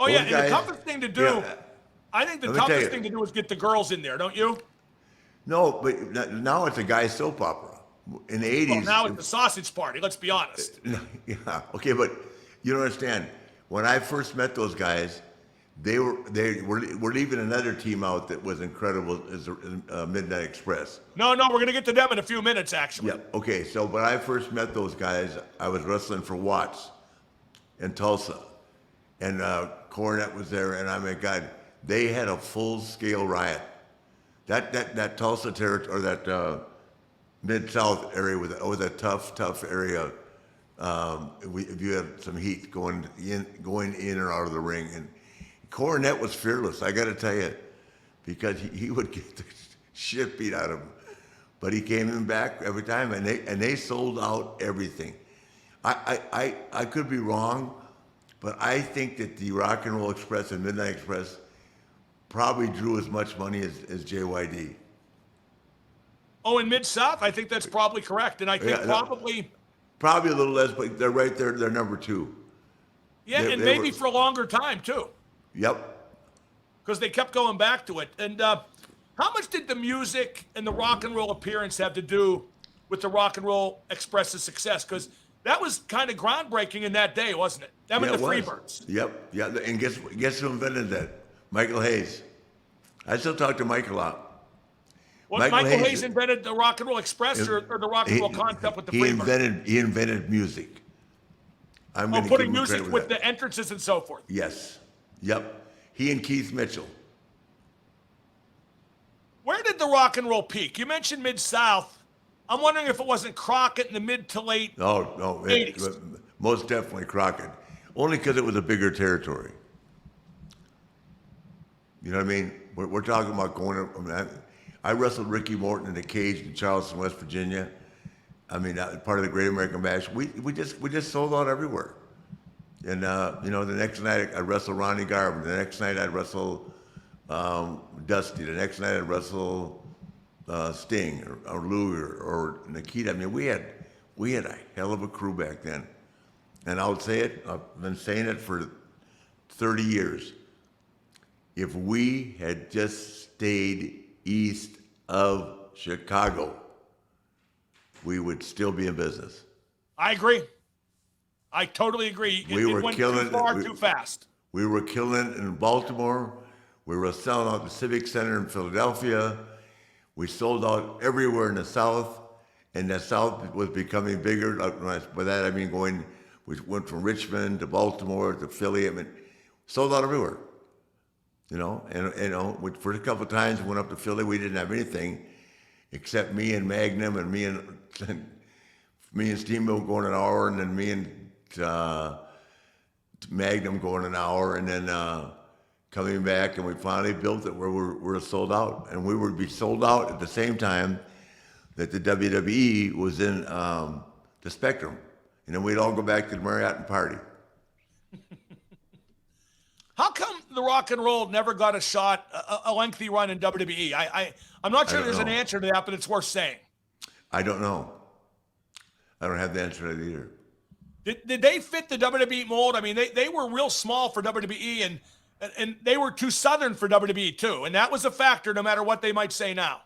Oh, yeah, Those and the guys, toughest thing to do, yeah, I think the let me tell toughest you. thing to do is get the girls in there, don't you? No, but now it's a guy soap opera. In the Well, 80s, now it's the sausage party, let's be honest. yeah, okay, but you don't understand. When I first met those guys, were leaving another team out that was incredible as Midnight Express. No, we're going to get to them in a few minutes, actually. Yeah. Okay. So when I first met those guys, I was wrestling for Watts in Tulsa, and Cornette was there, and I mean, God, they had a full scale riot. That Tulsa territory or that Mid South area was a tough area. If you had some heat going in or out of the ring, and Cornette was fearless. I got to tell you, because he would get the shit beat out of him, but he came in back every time, and they sold out everything. I could be wrong, but I think that the Rock and Roll Express and Midnight Express probably drew as much money as JYD. Oh, in Mid-South? I think that's probably correct. And I think Yeah, probably, a little less, but they're right there. They're number two. yeah, and They maybe were, for a longer time, too, yep. because they kept going back to it. And how much did the music and the rock and roll appearance have to do with the Rock and Roll Express's success? Because that was kind of groundbreaking in that day, wasn't it? Them Yeah, and the it was. Freebirds. Yep. Yeah. And guess who invented that? Michael Hayes. I still talk to Mike a lot. What, Michael Hayes invented the Rock and Roll Express or the Rock and Roll concept with the Freebirds? He invented music. I'm Oh, going to putting give him music credit with that. the entrances and so forth. Yes. Yep. He and Keith Mitchell. Where did the rock and roll peak? You mentioned Mid-South. I'm wondering if it wasn't Crockett in the mid to late No, 80s. most definitely Crockett. Only because it was a bigger territory. You know what I mean? We're talking about going. I wrestled Ricky Morton in a cage in Charleston, West Virginia. I mean, part of the Great American Bash. We just sold out everywhere. And the next night I wrestled Ronnie Garvin. The next night I'd wrestle Dusty. The next night I'd wrestle Sting or Lou or Nikita. I mean, we had a hell of a crew back then. And I'll say it. I've been saying it for 30 years. If we had just stayed east of Chicago, we would still be in business. I agree. I totally agree. We were went killing too far, too fast. We were killing in Baltimore. We were selling out the Civic Center in Philadelphia. We sold out everywhere in the South, and the South was becoming bigger. By that I mean we went from Richmond to Baltimore to Philly. I mean, sold out everywhere. We first a couple of times we went up to Philly, we didn't have anything except me and Magnum and me and Steamboat going an hour, and then me and Magnum going an hour, and then coming back, and we finally built it where we're sold out, and we would be sold out at the same time that the WWE was in the Spectrum, and then we'd all go back to the Marriott and party. How come the rock and roll never got a shot, a lengthy run in WWE? I'm not sure there's an answer to that, but it's worth saying. I don't know. I don't have the answer to that either. Did they fit the WWE mold? I mean, they were real small for WWE, and they were too Southern for WWE too, and that was a factor no matter what they might say now.